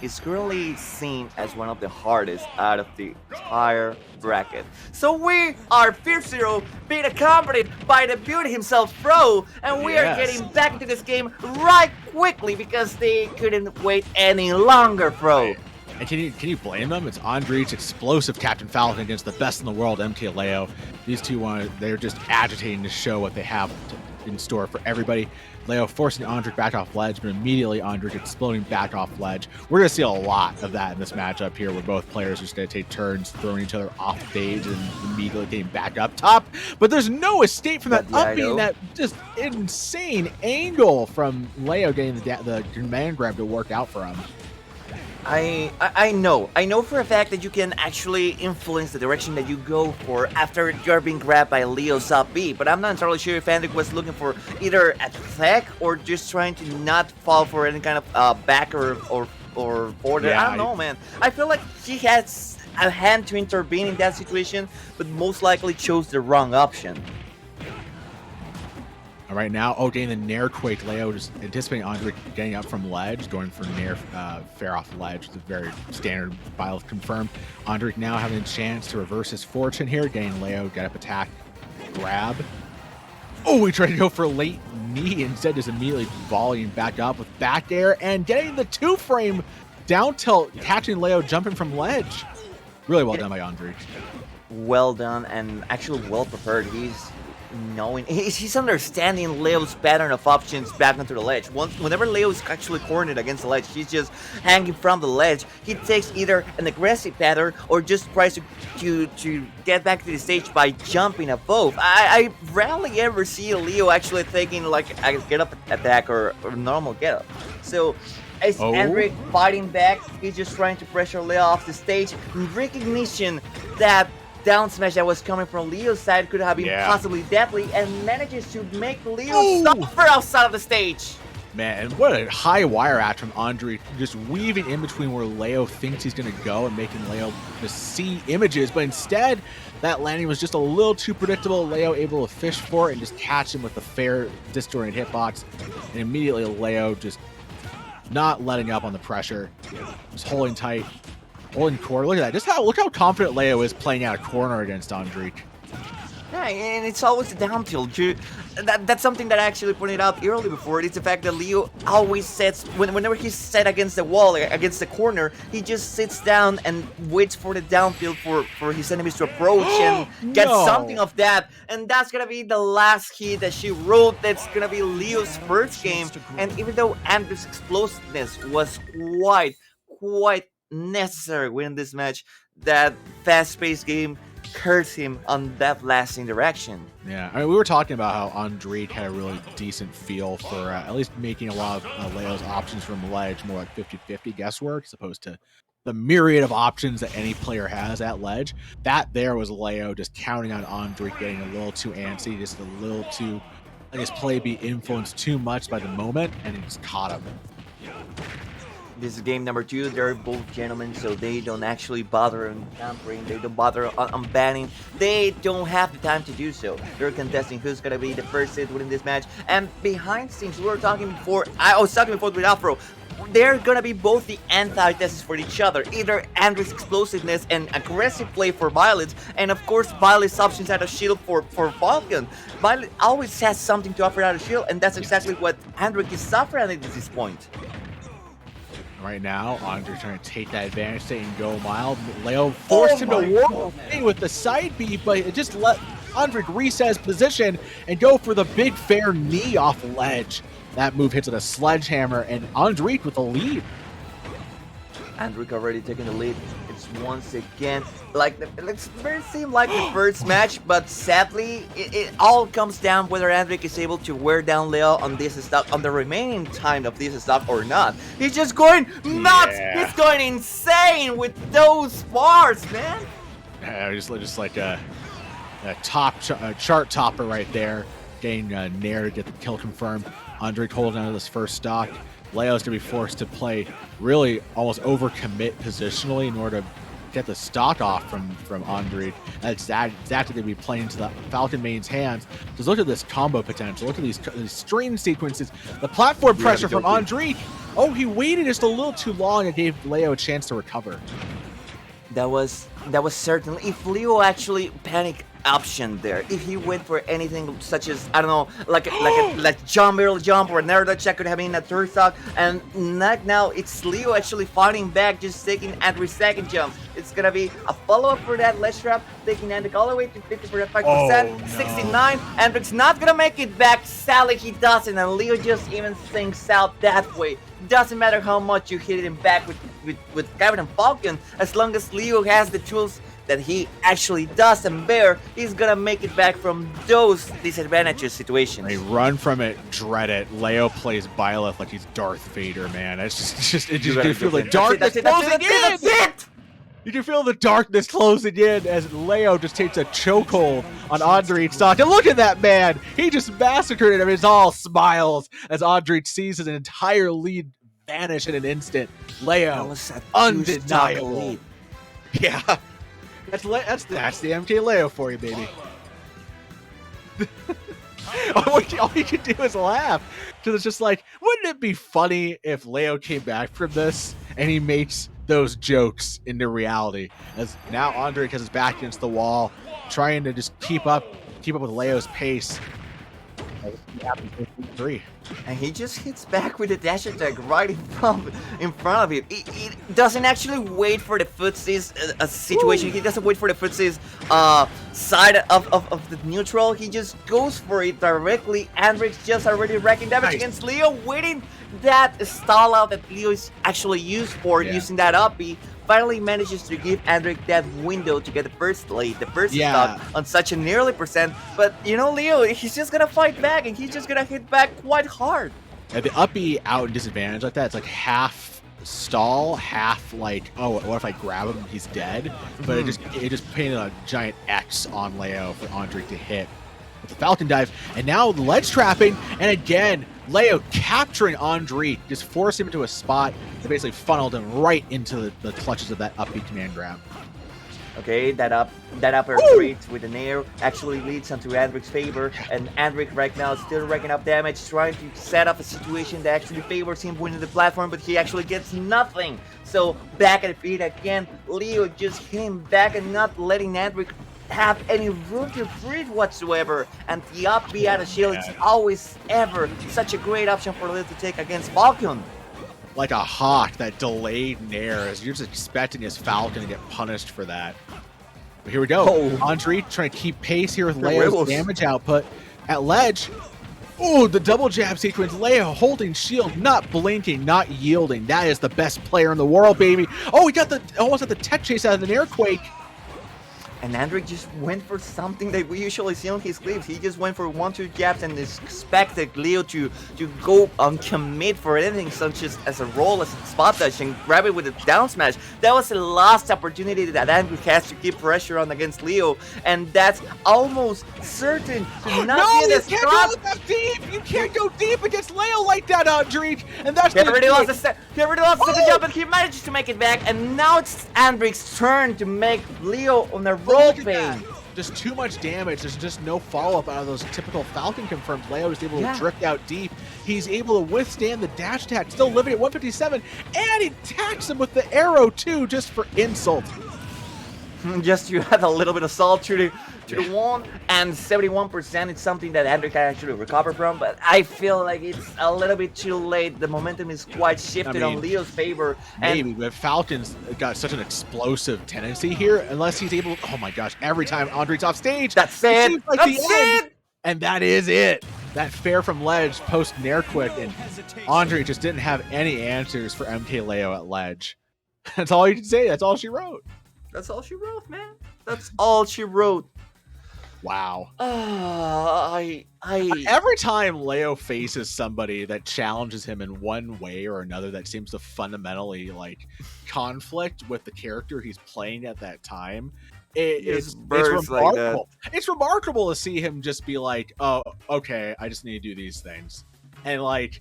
is currently seen as one of the hardest out of the entire bracket. So we are Fierce Zero being accompanied by the beauty himself, Fro, and we are getting back into this game right quickly because they couldn't wait any longer, Fro. And can you blame them? It's Andrik's explosive Captain Falcon against the best in the world, MkLeo. These two, they're just agitating to show what they have in store for everybody. Leo forcing Andrik back off ledge, but immediately Andrik exploding back off ledge. We're going to see a lot of that in this matchup here, where both players are just going to take turns throwing each other off stage and immediately getting back up top. But there's no escape from that up being that just insane angle from Leo getting the command grab to work out for him. I know for a fact that you can actually influence the direction that you go for after you're being grabbed by Leo's up B, but I'm not entirely sure if Andrik was looking for either attack or just trying to not fall for any kind of back or border. Yeah, I don't know, man. I feel like he has a hand to intervene in that situation, but most likely chose the wrong option. All right, now, getting the Nair Quake. Leo just anticipating Andrik getting up from ledge, going for Nair fair off ledge, the very standard Byleth confirmed. Andrik now having a chance to reverse his fortune here, getting Leo get up attack, grab. Oh, he tried to go for a late knee, instead just immediately volleying back up with back air and getting the 2-frame down tilt, catching Leo jumping from ledge. Really well done by Andrik. Well done and actually well prepared. He's understanding Leo's pattern of options back onto the ledge. Whenever Leo is actually cornered against the ledge, he's just hanging from the ledge. He takes either an aggressive pattern or just tries to get back to the stage by jumping above. I rarely ever see Leo actually taking like a get-up attack or normal get-up. So as Andrik fighting back, he's just trying to pressure Leo off the stage in recognition that down smash that was coming from Leo's side could have been possibly deadly, and manages to make Leo suffer outside of the stage. Man, and what a high wire act from Andrik, just weaving in between where Leo thinks he's going to go and making Leo just see images, but instead that landing was just a little too predictable. Leo able to fish for it and just catch him with the fair disjointed hitbox, and immediately Leo just not letting up on the pressure, just holding tight. Holding core. Look at that. Look how confident Leo is playing out a corner against Andrik. Yeah, and it's always the down tilt. That's something that I actually pointed out early before. It's the fact that Leo always sets, whenever he's set against the wall, against the corner, he just sits down and waits for the down tilt for his enemies to approach and get something of that. And that's going to be the last hit that she wrote. That's going to be Leo's first game. And even though Andrik's explosiveness was quite necessary win this match, that fast-paced game hurts him on that lasting direction. Yeah, I mean, we were talking about how Andrik had a really decent feel for at least making a lot of Leo's options from ledge more like 50-50 guesswork, as opposed to the myriad of options that any player has at ledge. That there was Leo just counting on Andrik getting a little too antsy, just a little too, I guess, play be influenced too much by the moment, and it just caught him. This is game number 2. They're both gentlemen, so they don't actually bother on tampering. They don't bother on banning. They don't have the time to do so. They're contesting who's gonna be the first hit within this match. And behind the scenes, we were talking before. I was talking before with Afro. They're gonna be both the anti-tests for each other. Either Andrik's explosiveness and aggressive play for Byleth, and of course Byleth's options out of shield for Falcon. Byleth always has something to offer out of shield, and that's exactly what Andrik is suffering at this point. Right now, Andrik trying to take that advantage, stay and go mild. Leo forced him to work away with the side B, but it just let Andrik reset his position and go for the big fair knee off the ledge. That move hits with a sledgehammer, and Andrik with the lead. Andrik already taking the lead. It's once again like it very seem like the first match, but sadly it all comes down whether Andrik is able to wear down Leo on this stock, on the remaining time of this stock or not. He's just going nuts. He's going insane with those bars, man. Just like a top chart topper right there, getting Nair to get the kill confirmed. Andrik holding on to this first stock. Leo's going to be forced to play really almost overcommit positionally in order to get the stock off from Andrik. That's exactly going to be playing into the Falcon main's hands. Just look at this combo potential. Look at these string sequences. The platform pressure from Andrik. Oh, he waited just a little too long and gave Leo a chance to recover. That was certainly, if Leo actually panic option there, if he went for anything such as, I don't know, like jump, barrel jump, or another check could have been a third stock, and not now, it's Leo actually fighting back, just taking Andrik's second jump. It's gonna be a follow-up for that ledge trap, taking Andrik all the way to 50%, 69. Andrik's not gonna make it back, sadly he doesn't, and Leo just even sinks out that way. Doesn't matter how much you hit him back with Captain Falcon, as long as Leo has the tools that he actually does and bear, he's gonna make it back from those disadvantageous situations. They run from it, dread it. Leo plays Byleth like he's Darth Vader, man. It's just you can feel the darkness closing in. You can feel the darkness closing in as Leo just takes a chokehold on Andrik's stock. And look at that man! He just massacred him. It's all smiles as Andrik sees his entire lead vanish in an instant. Leo, undeniable. Yeah. That's the MkLeo for you, baby. all you can do is laugh. Because it's just like, wouldn't it be funny if Leo came back from this and he makes those jokes into reality? As now Andrik has his back against the wall, trying to just keep up with Leo's pace. And he just hits back with a dash attack right in front of him. He doesn't actually wait for the footsies situation. He doesn't wait for the footsies side of the neutral. He just goes for it directly. Andrik's just already wrecking damage against Leo, waiting that stall out that Leo is actually used for, using that up B. Finally manages to give Andrik that window to get the first lead, the first stock on such an early percent. But you know, Leo, he's just gonna fight back, and he's just gonna hit back quite hard. And the up B out in disadvantage like that, it's like half stall, half like, oh, what if I grab him and he's dead? But it just painted a giant X on Leo for Andrik to hit with the Falcon dive. And now the ledge trapping, and again, Leo capturing Andrik, just forced him into a spot that basically funneled him right into the clutches of that up B command grab. Okay, that upper three with an air actually leads onto Andrik's favor, and Andrik right now is still racking up damage, trying to set up a situation that actually favors him winning the platform, but he actually gets nothing. So back at the feet again, Leo just hitting back and not letting Andrik have any room to breathe whatsoever, and the up B out of shield is always ever such a great option for Leo to take against Falcon. Like a hawk, that delayed nair, as you're just expecting his Falcon to get punished for that. But here we go. Andrik trying to keep pace here with Leo's damage output at ledge. Oh, the double jab sequence. Leo holding shield, not blinking, not yielding. That is the best player in the world, baby. Oh, he got almost got the tech chase out of an airquake. And Andrik just went for something that we usually see on his clips. He just went for 1-2 jabs and expected Leo to go on commit for anything such as a roll, as a spot touch, and grab it with a down smash. That was the last opportunity that Andrik has to keep pressure on against Leo, and that's almost certain to not be the spot. You can't go that deep! You can't go deep against Leo like that, Andrik! And that's he already lost the second jump, but he manages to make it back, and now it's Andrik's turn to make Leo on the roll fade. Just too much damage. There's just no follow-up out of those typical Falcon confirmed. Leo is able to drift out deep. He's able to withstand the dash attack, still living at 157, and he attacks him with the arrow too, just for insult. Just to add a little bit of salt to the wound, and 71% is something that Andrik can actually recover from, but I feel like it's a little bit too late. The momentum is quite shifted on Leo's favor. Maybe, but Falcon's got such an explosive tendency here, unless he's able to, oh my gosh, every time Andrik's off stage, that's it! Like that's it! And that is it! That fair from ledge post Nair quick, and Andrik just didn't have any answers for MkLeo at ledge. That's all you can say, that's all she wrote. That's all she wrote, man. That's all she wrote. Wow. Every time Leo faces somebody that challenges him in one way or another that seems to fundamentally like conflict with the character he's playing at that time, it's remarkable. Like it's remarkable to see him just be like, oh, okay, I just need to do these things. And like